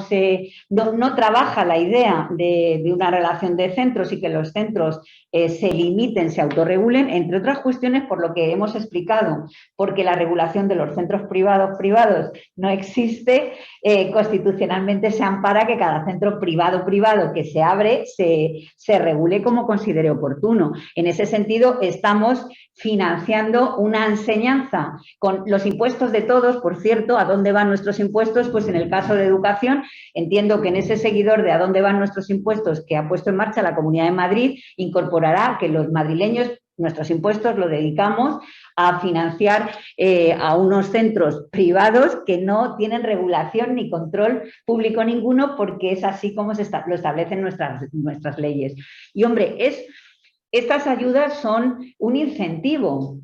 trabaja la idea de una relación de centros y que los centros se limiten, se autorregulen, entre otras cuestiones por lo que hemos explicado, porque la regulación de los centros privados no existe, constitucionalmente se ampara que cada centro privado que se abre se regule como considere oportuno. En ese sentido, estamos financiando una enseñanza con los impuestos de todos. Por cierto, ¿a dónde van nuestros impuestos? Pues en el caso de educación, entiendo que en ese seguidor de a dónde van nuestros impuestos que ha puesto en marcha la Comunidad de Madrid, incorporará que los madrileños nuestros impuestos lo dedicamos a financiar a unos centros privados que no tienen regulación ni control público ninguno, porque es así como lo establecen nuestras leyes. Y hombre, estas ayudas son un incentivo.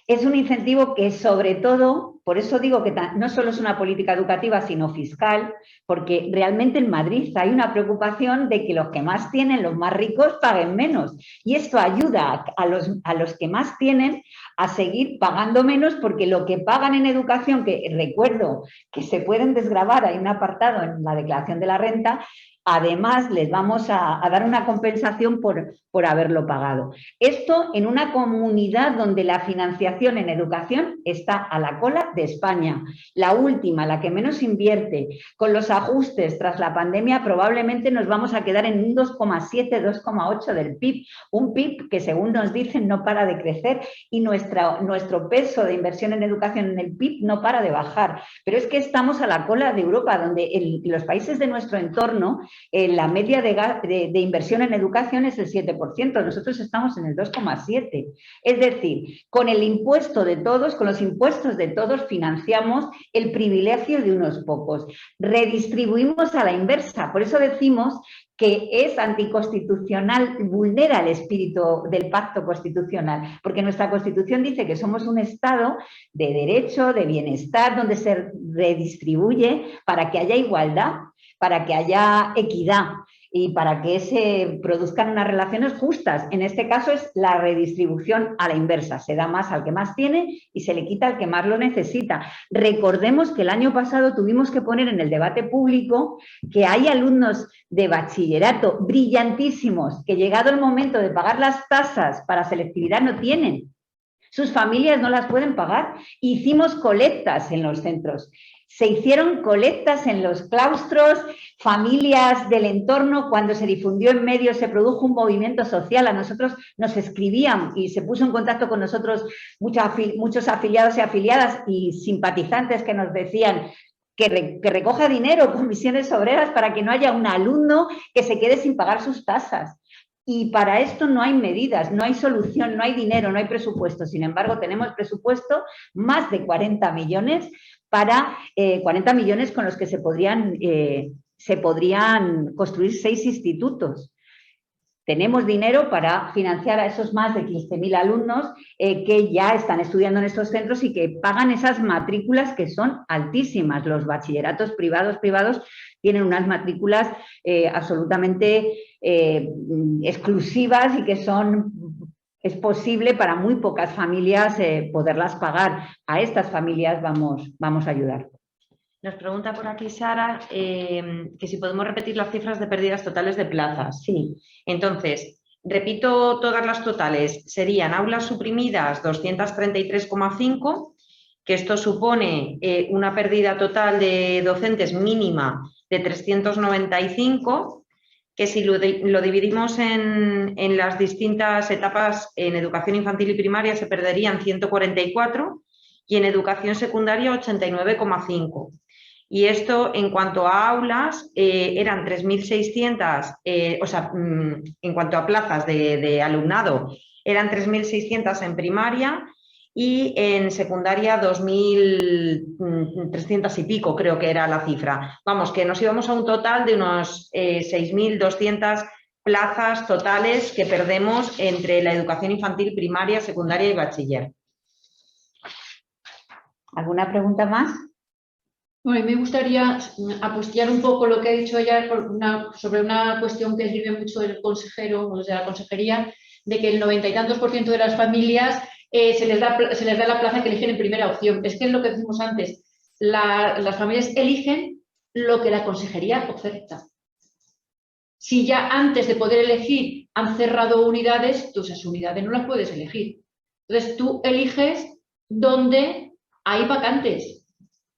Es un incentivo que sobre todo, por eso digo que no solo es una política educativa, sino fiscal, porque realmente en Madrid hay una preocupación de que los que más tienen, los más ricos, paguen menos. Y esto ayuda a los que más tienen a seguir pagando menos, porque lo que pagan en educación, que recuerdo que se pueden desgravar, hay un apartado en la declaración de la renta, además les vamos a dar una compensación por haberlo pagado. Esto en una comunidad donde la financiación en educación está a la cola de España. La última, la que menos invierte. Con los ajustes tras la pandemia probablemente nos vamos a quedar en un 2,7, 2,8 del PIB. Un PIB que según nos dicen no para de crecer y nuestro peso de inversión en educación en el PIB no para de bajar. Pero es que estamos a la cola de Europa, donde los países de nuestro entorno la media de inversión en educación es el 7%, nosotros estamos en el 2,7%. Es decir, con el impuesto de todos, con los impuestos de todos financiamos el privilegio de unos pocos. Redistribuimos a la inversa, por eso decimos que es anticonstitucional, vulnera el espíritu del pacto constitucional, porque nuestra Constitución dice que somos un Estado de derecho, de bienestar, donde se redistribuye para que haya igualdad, para que haya equidad y para que se produzcan unas relaciones justas. En este caso es la redistribución a la inversa. Se da más al que más tiene y se le quita al que más lo necesita. Recordemos que el año pasado tuvimos que poner en el debate público que hay alumnos de bachillerato brillantísimos que llegado el momento de pagar las tasas para selectividad no tienen. Sus familias no las pueden pagar. Hicimos colectas en los centros. Se hicieron colectas en los claustros, familias del entorno, cuando se difundió en medios se produjo un movimiento social, a nosotros nos escribían y se puso en contacto con nosotros muchos afiliados y afiliadas y simpatizantes que nos decían que recoja dinero, comisiones obreras, para que no haya un alumno que se quede sin pagar sus tasas. Y para esto no hay medidas, no hay solución, no hay dinero, no hay presupuesto. Sin embargo, tenemos presupuesto más de 40 millones para 40 millones con los que se podrían construir 6 institutos. Tenemos dinero para financiar a esos más de 15.000 alumnos que ya están estudiando en estos centros y que pagan esas matrículas que son altísimas. Los bachilleratos privados tienen unas matrículas absolutamente exclusivas y que es posible para muy pocas familias poderlas pagar. A estas familias vamos a ayudar. Nos pregunta por aquí Sara que si podemos repetir las cifras de pérdidas totales de plazas. Sí. Entonces, repito todas las totales. Serían aulas suprimidas 233,5, que esto supone una pérdida total de docentes mínima de 395, que si lo dividimos en las distintas etapas, en educación infantil y primaria se perderían 144 y en educación secundaria 89,5. Y esto, en cuanto a aulas, eran 3.600, en cuanto a plazas de alumnado, eran 3.600 en primaria y en secundaria 2.300 y pico, creo que era la cifra. Vamos, que nos íbamos a un total de unos 6.200 plazas totales que perdemos entre la educación infantil, primaria, secundaria y bachiller. ¿Alguna pregunta más? Bueno, me gustaría apostillar un poco lo que ha dicho ella sobre una cuestión que escribe mucho el consejero, o desde la consejería, de que el 90 y tantos % de las familias se les da la plaza que eligen en primera opción. Es que es lo que decimos antes, las familias eligen lo que la consejería oferta. Si ya antes de poder elegir han cerrado unidades, tú esas unidades no las puedes elegir. Entonces tú eliges donde hay vacantes.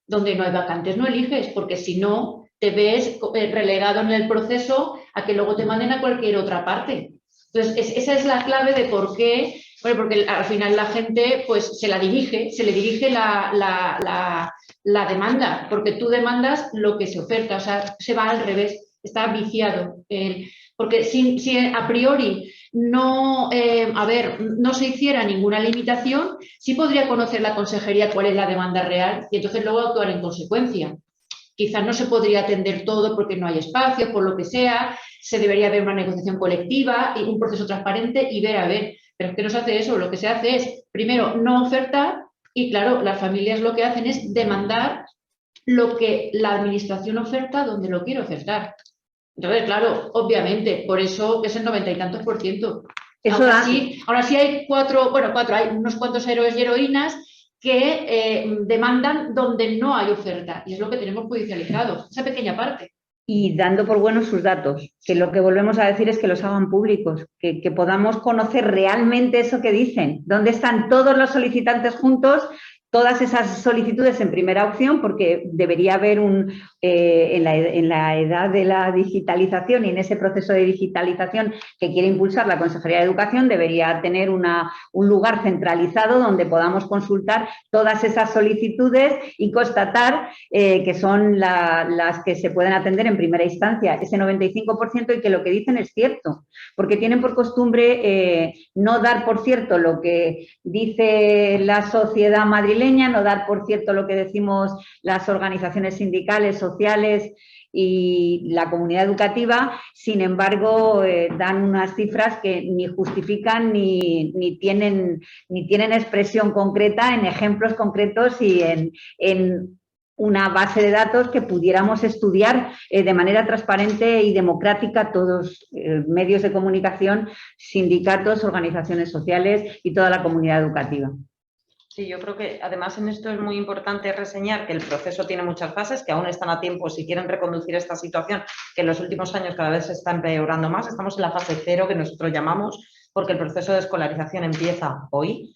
Donde no hay vacantes no eliges, porque si no te ves relegado en el proceso a que luego te manden a cualquier otra parte. Entonces, esa es la clave de por qué, bueno, porque al final la gente pues se le dirige la demanda, porque tú demandas lo que se oferta, o sea, se va al revés, está viciado. Porque si a priori no se hiciera ninguna limitación, sí podría conocer la consejería cuál es la demanda real y entonces luego actuar en consecuencia. Quizás no se podría atender todo porque no hay espacio, por lo que sea, se debería haber una negociación colectiva y un proceso transparente y ver, pero es que no se hace eso, lo que se hace es, primero, no ofertar y claro, las familias lo que hacen es demandar lo que la administración oferta donde lo quiere ofertar. Entonces, claro, obviamente, por eso es el 90 y tantos %. Ahora sí hay hay unos cuantos héroes y heroínas que demandan donde no hay oferta. Y es lo que tenemos judicializado, esa pequeña parte. Y dando por buenos sus datos, que lo que volvemos a decir es que los hagan públicos, que podamos conocer realmente eso que dicen, dónde están todos los solicitantes juntos, todas esas solicitudes en primera opción, porque debería haber en la edad de la digitalización y en ese proceso de digitalización que quiere impulsar la Consejería de Educación, debería tener un lugar centralizado donde podamos consultar todas esas solicitudes y constatar que son las que se pueden atender en primera instancia, ese 95%, y que lo que dicen es cierto, porque tienen por costumbre no dar por cierto lo que dice la sociedad madrileña, no dar por cierto lo que decimos las organizaciones sindicales, sociales y la comunidad educativa. Sin embargo, dan unas cifras que ni justifican ni tienen expresión concreta en ejemplos concretos y en una base de datos que pudiéramos estudiar de manera transparente y democrática todos medios de comunicación, sindicatos, organizaciones sociales y toda la comunidad educativa. Sí, yo creo que además en esto es muy importante reseñar que el proceso tiene muchas fases, que aún están a tiempo si quieren reconducir esta situación, que en los últimos años cada vez se está empeorando más. Estamos en la fase 0, que nosotros llamamos, porque el proceso de escolarización empieza hoy.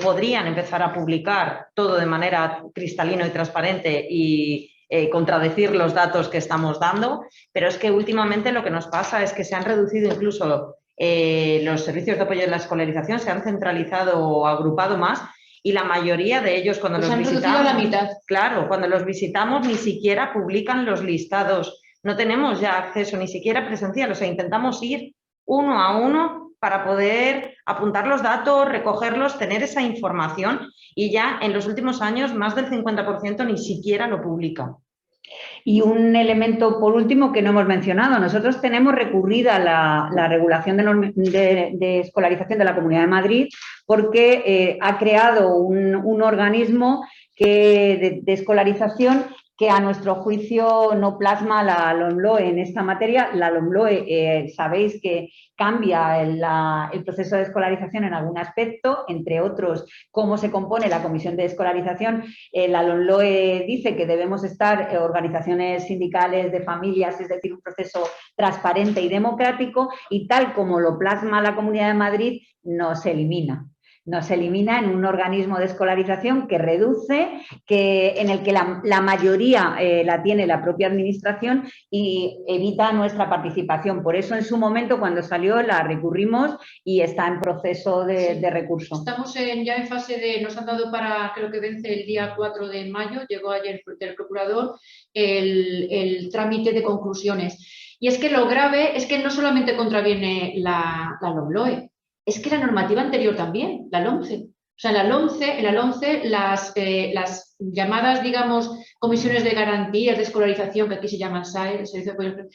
podrían empezar a publicar todo de manera cristalina y transparente y contradecir los datos que estamos dando, pero es que últimamente lo que nos pasa es que se han reducido incluso los servicios de apoyo de la escolarización, se han centralizado o agrupado más y la mayoría de ellos cuando los visitamos, a la mitad. Claro, cuando los visitamos ni siquiera publican los listados, no tenemos ya acceso ni siquiera presencial, o sea, intentamos ir uno a uno para poder apuntar los datos, recogerlos, tener esa información y ya en los últimos años más del 50% ni siquiera lo publica. Y un elemento, por último, que no hemos mencionado. Nosotros tenemos recurrida la regulación de escolarización de la Comunidad de Madrid porque ha creado un organismo de escolarización que a nuestro juicio no plasma la LOMLOE en esta materia. La LOMLOE, sabéis que cambia el proceso de escolarización en algún aspecto, entre otros, cómo se compone la comisión de escolarización. La LOMLOE dice que debemos estar organizaciones sindicales de familias, es decir, un proceso transparente y democrático, y tal como lo plasma la Comunidad de Madrid, nos elimina. Nos elimina en un organismo de escolarización que reduce, en el que la mayoría la tiene la propia administración y evita nuestra participación. Por eso, en su momento, cuando salió, la recurrimos y está en proceso de recurso. Estamos ya en fase de, nos han dado para, creo que vence el día 4 de mayo, llegó ayer del procurador, el trámite de conclusiones. Y es que lo grave es que no solamente contraviene la LOMLOE, es que la normativa anterior también, la LOMCE. O sea, en la LOMCE las llamadas, digamos, comisiones de garantías de escolarización, que aquí se llaman SAE, el Servicio de Apoyo,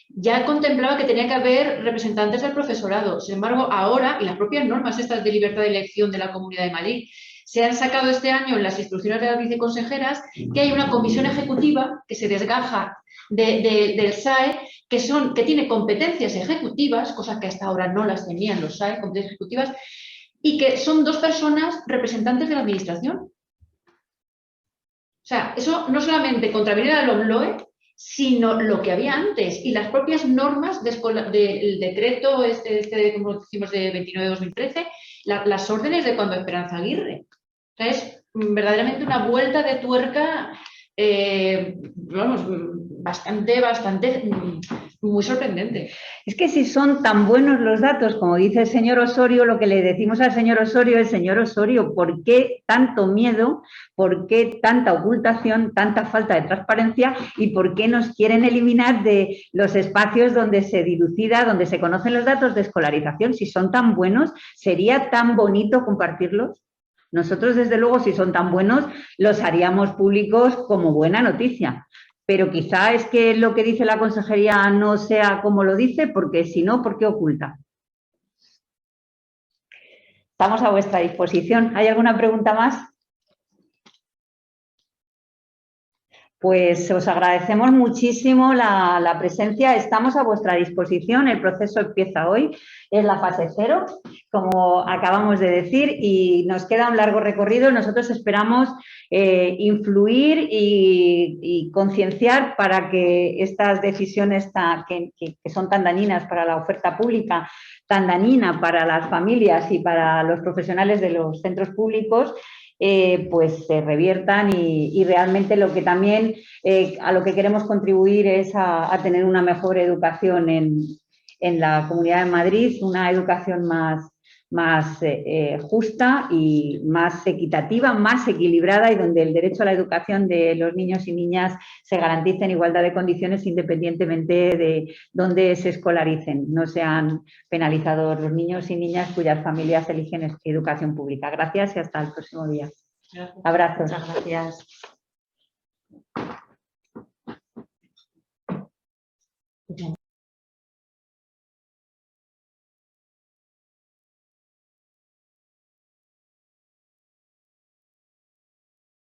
ya contemplaba que tenía que haber representantes del profesorado. Sin embargo, ahora, y las propias normas estas de libertad de elección de la Comunidad de Madrid, se han sacado este año en las instrucciones de las viceconsejeras que hay una comisión ejecutiva que se desgaja del SAE, que tiene competencias ejecutivas, cosas que hasta ahora no las tenían los SAE, competencias ejecutivas, y que son 2 personas representantes de la administración. O sea, eso no solamente contraviene a la LOMLOE, sino lo que había antes y las propias normas del decreto como decimos, de 29 de 2013, las órdenes de cuando Esperanza Aguirre. O sea, es verdaderamente una vuelta de tuerca, vamos, bastante, muy sorprendente. Es que si son tan buenos los datos, como dice el señor Osorio, lo que le decimos al señor Osorio, ¿por qué tanto miedo? ¿Por qué tanta ocultación, tanta falta de transparencia? ¿Y por qué nos quieren eliminar de los espacios donde se dilucida, donde se conocen los datos de escolarización? Si son tan buenos, ¿sería tan bonito compartirlos? Nosotros, desde luego, si son tan buenos, los haríamos públicos como buena noticia. Pero quizá es que lo que dice la consejería no sea como lo dice, porque si no, ¿por qué oculta? Estamos a vuestra disposición. ¿Hay alguna pregunta más? Pues os agradecemos muchísimo la presencia, estamos a vuestra disposición, el proceso empieza hoy, es la fase 0, como acabamos de decir, y nos queda un largo recorrido. Nosotros esperamos influir y concienciar para que estas decisiones que son tan dañinas para la oferta pública, tan dañina para las familias y para los profesionales de los centros públicos, pues se reviertan y realmente lo que también a lo que queremos contribuir es a tener una mejor educación en la Comunidad de Madrid, una educación más justa y más equitativa, más equilibrada y donde el derecho a la educación de los niños y niñas se garantice en igualdad de condiciones independientemente de dónde se escolaricen, no sean penalizados los niños y niñas cuyas familias eligen educación pública. Gracias y hasta el próximo día. Gracias. Abrazos. Muchas gracias.